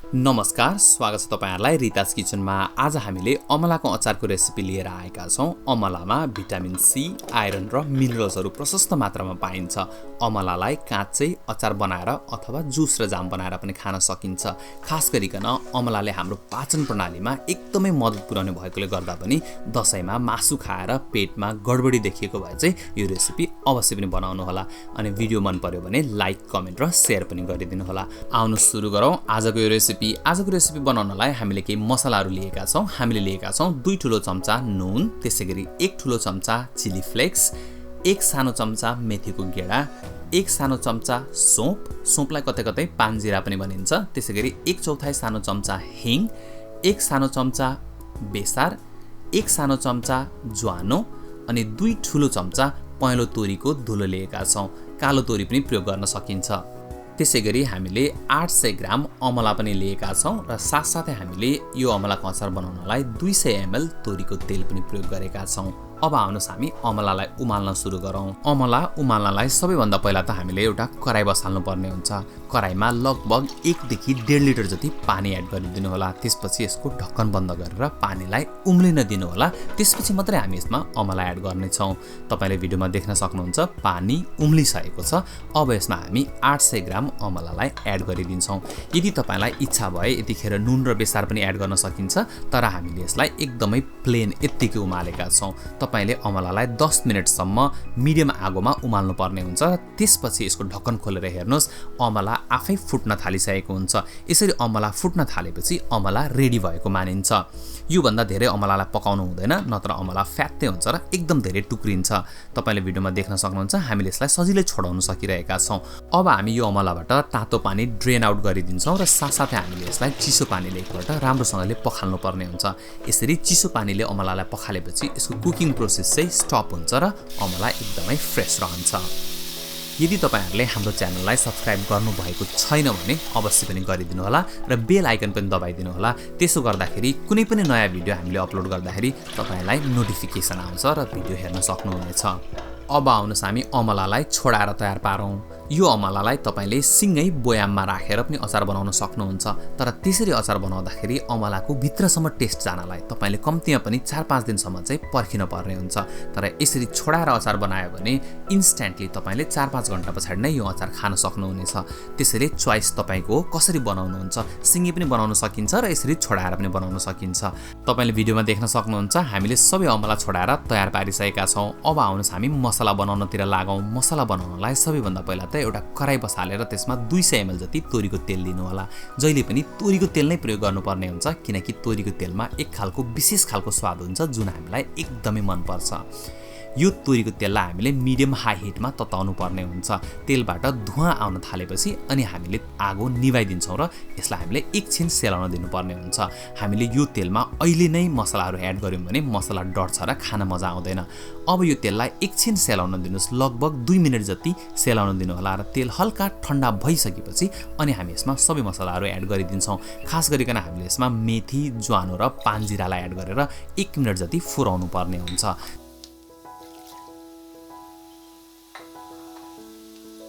नमस्कार, स्वागत छ तपाईहरुलाई रितास किचनमा। आज हामीले अमलाको अचारको रेसिपी लिएर आएका छौं। अमलामा भिटामिन सी, आइरन र मिनरल्सहरु प्रशस्त मात्रामा पाइन्छ। अमलालाई काँचै अचार बनाएर अथवा जुस र जाम बनाएर पनि खान सकिन्छ। खास गरिकन अमलाले हाम्रो पाचन प्रणालीमा एकदमै मद्दत पुर्याउने भएकोले गर्दा पनि दशैंमा मासु खाएर पेटमा गडबडी देखिएको भए चाहिँ यो रेसिपी अवश्य पनि बनाउनु होला। अनि भिडियो मन पर्यो भने लाइक, कमेन्ट र शेयर पनि गरिदिनु होला। आउनु सुरु गरौँ आजको यो आजको रेसिपी बनाउनलाई हामीले केही मसलाहरू लिएका छौं। हामीले लिएका छौं 2 ठूलो चम्चा नुन, त्यसैगरी 1 ठूलो चम्चा चिली फ्लेक्स, 1 सानो चम्चा मेथीको गेडा, 1 सानो चम्चा सोपलाई कतै पानजिरा पनि भनिन्छ, त्यसैगरी 1/4 सानो चम्चा हिङ, 1 सानो चम्चा बेसार, 1 सानो चम्चा ज्वानो अनि 2 ठूलो चम्चा पहेँलो तोरीको धुलो लिएका छौं। कालो तोरी पनि प्रयोग गर्न सकिन्छ। त्यसैगरी हामीले 800 ग्राम अमला पनि लिएका छौं र साथसाथै हामीले यो अमलाको अचार बनाउनलाई 200 ml तोरीको तेल पनि प्रयोग गरेका छौं। अब आउनुस् हामी अमलालाई उमाल्न सुरु गरौँ। अमला उमाल्नलाई सबैभन्दा पहिला त हामीले एउटा कराई बसाल्नु पर्ने हुन्छ। कराईमा लगभग 1 देखि 1.5 लिटर जति पानी एड गरिदिनु होला। त्यसपछि यसको ढक्कन बन्द गरेर पानीलाई उम्लिन दिनु होला। त्यसपछि मात्रै हामी यसमा अमला एड गर्ने छौं। तपाईले भिडियोमा देख्न सक्नुहुन्छ पानी उम्लिसकेको छ। अब यसमा हामी 800 ग्राम अमलालाई एड गरिदिन्छौं। यदि तपाईलाई इच्छा भए यतिखेर नुन र बेसार पनि एड गर्न सकिन्छ, तर हामीले यसलाई एकदमै प्लेन यतिकै उमालेका छौं। तपाईले अमलालाई 10 मिनेटसम्म मिडियम आगोमा उमाल्नु पर्ने हुन्छ। त्यसपछि यसको ढक्कन खोलेर हेर्नुस्, अमला आफै फुट्न थालिसकेको हुन्छ। यसरी अमला फुट्न थालेपछि अमला रेडी भएको मानिन्छ। यो भन्दा धेरै अमलालाई पकाउनु हुँदैन, नत्र अमला फ्यात्तै हुन्छ र एकदम धेरै टुक्रिन्छ। तपाईले भिडियोमा देख्न सक्नुहुन्छ हामीले यसलाई सजिलै छोडाउन सकिरहेका छौं। अब हामी यो अमलाबाट तातो पानी ड्रेन आउट गरिदिन्छौं र साथसाथै हामीले यसलाई चिसो पानीले एकपल्ट राम्रोसँगले पखाल्नु पर्ने हुन्छ। यसरी चिसो पानीले अमलालाई पखालेपछि यसको कुकिङ प्रोसेस चाहिँ स्टप हुन्छ र अमला एकदमै फ्रेश रहन्छ। यदि तपाईहरुले हाम्रो च्यानललाई सब्स्क्राइब गर्नु भएको छैन भने अवश्य पनि गरिदिनु होला र बेल आइकन पनि दबाइदिनु होला। त्यसो गर्दाखेरि कुनै पनि नयाँ भिडियो हामीले अपलोड गर्दाखेरि तपाईलाई नोटिफिकेसन आउँछ र भिडियो हेर्न सक्नुहुनेछ। अब आउनुस् हामी अमलालाई छोडाएर तयार पारौँ। यो अमलालाई तपाईले सिंगै बोयाममा राखेर पनि अचार बनाउन सक्नुहुन्छ। तर त्यसरी अचार बनाउँदाखेरि अमलाको भित्रसम्म टेस्ट जानलाई तपाईले कम्तीमा पनि 4-5 दिनसम्म चाहिँ पर्खिन पर्ने हुन्छ। तर यसरी छोडाएर अचार बनायो भने इन्स्ट्यान्टली तपाईले 4-5 घण्टा पछाडि नै यो अचार खान सक्नुहुनेछ। त्यसैले चोइस तपाईको हो, कसरी बनाउनुहुन्छ। सिंगै पनि बनाउन सकिन्छ र यसरी छोडाएर पनि बनाउन सकिन्छ। तपाईले भिडियोमा देख्न सक्नुहुन्छ हामीले सबै अमला छोडाएर तयार पारिसकेका छौं। अब आउनुस् हामी मसला बनाउनतिर लागौँ। मसला बनाउनलाई सबैभन्दा पहिला त एउटा कराई बसालेर त्यसमा 200 ml जति तोरीको तेल दिनु होला। जहिले पनि तोरीको तेल नै प्रयोग गर्नुपर्ने हुन्छ, किनकि तोरीको तेलमा एक खालको विशेष खालको स्वाद हुन्छ जुन हामीलाई एकदमै मन पर्छ। यो तोरीको तेललाई हामीले मिडियम हाई हिटमा तताउनु पर्ने हुन्छ। तेलबाट धुवाँ आउन थालेपछि अनि हामीले आगो निभाइदिन्छौं र यसलाई हामीले एकछिन सेलाउन दिनुपर्ने हुन्छ। हामीले यो तेलमा अहिले नै मसलाहरू एड गर्यौं भने मसला डढ्छ र खान मजा आउँदैन। अब यो तेललाई एकछिन सेलाउन दिनुस्, लगभग 2 मिनेट जति सेलाउन दिनु होला र तेल हल्का ठण्डा भइसकेपछि अनि हामी यसमा सबै मसलाहरू एड गरिदिन्छौं। खास गरिकन हामीले यसमा मेथी, ज्वानो र पानजिरालाई एड गरेर 1 मिनेट जति फुराउनु पर्ने हुन्छ।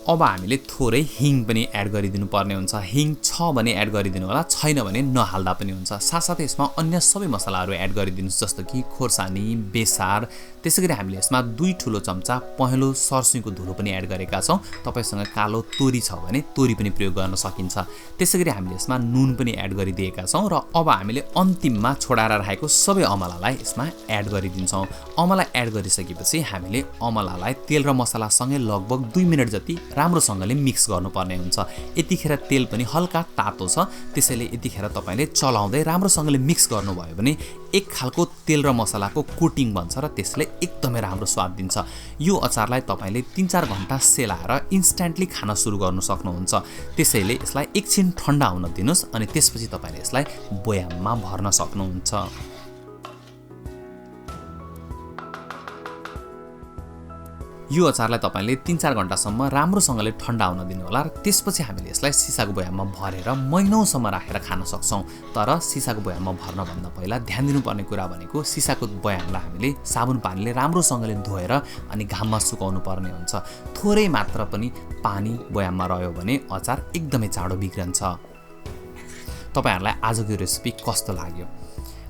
अब हामीले थोरै हिङ पनि एड गरिदिनु पर्ने हुन्छ। हिङ छ भने एड गरिदिनु होला, छैन भने नहाल्दा पनि हुन्छ। साथसाथै यसमा अन्य सबै मसलाहरू एड गरिदिनुस्, जस्तो कि खोर्सानी, बेसार। त्यसैगरी हामीले यसमा 2 ठूलो चम्चा पहेँलो सरसोईको धुलो पनि एड गरेका छौं। तपाईसँग कालो तोरी छ भने तोरी पनि प्रयोग गर्न सकिन्छ। त्यसैगरी हामीले यसमा नुन पनि एड गरिदिएका छौं र अब हामीले अन्तिममा छोडाएर राखेको सबै अमलालाई यसमा एड गरिदिन्छौं। अमला एड गरिसकेपछि हामीले अमलालाई तेल र मसलासँगै लगभग 2 मिनेट जति राम्रोसँगले मिक्स गर्नुपर्ने हुन्छ। यतिखेर तेल पनि हल्का तातो छ, त्यसैले यतिखेर तपाईले चलाउँदै राम्रोसँगले मिक्स गर्नुभयो भने एक खालको तेल र मसलाको कोटिङ बन्छ र त्यसले एकदमै राम्रो स्वाद दिन्छ। यो अचारलाई तपाईले 3-4 घण्टा सेलाएर इन्स्ट्यान्टली खान सुरु गर्न सक्नुहुन्छ। त्यसैले यसलाई एकछिन ठण्डा हुन दिनुस् अनि त्यसपछि तपाईले यसलाई बोयाममा भर्न सक्नुहुन्छ। यो अचारलाई तपाईले 3-4 घण्टासम्म राम्रोसँगले ठण्डा हुन दिनु होला र त्यसपछि हामीले यसलाई सिसाको बयाममा भरेर महिनौसम्म राखेर खान सक्छौं। तर सिसाको बयाममा भर्न भन्दा पहिला ध्यान दिनुपर्ने कुरा भनेको सिसाको बयामलाई हामीले साबुन पानीले राम्रोसँगले धोएर अनि घाममा सुकाउनु पर्ने हुन्छ। थोरै मात्र पनि पानी बयाममा रह्यो भने अचार एकदमै चाँडो बिग्रन्छ। तपाईहरुलाई आजको रेसिपी कस्तो लाग्यो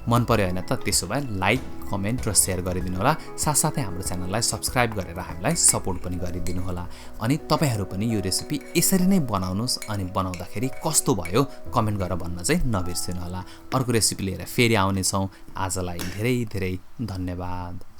मन पर्यो हैन त त्यसो भए लाइक कमेन्ट र शेयर गरिदिनु होला साथसाथै हाम्रो च्यानललाई सब्स्क्राइब गरेर हामीलाई सपोर्ट पनि गरिदिनु होला अनि तपाईहरु पनि यो रेसिपी यसरी नै बनाउनुस् अनि बनाउँदाखेरि कस्तो भयो कमेन्ट गरेर भन्न चाहिँ नबिर्सिनु होला अर्को रेसिपी लिएर फेरि आउने छौं आजलाई धेरै धेरै धन्यवाद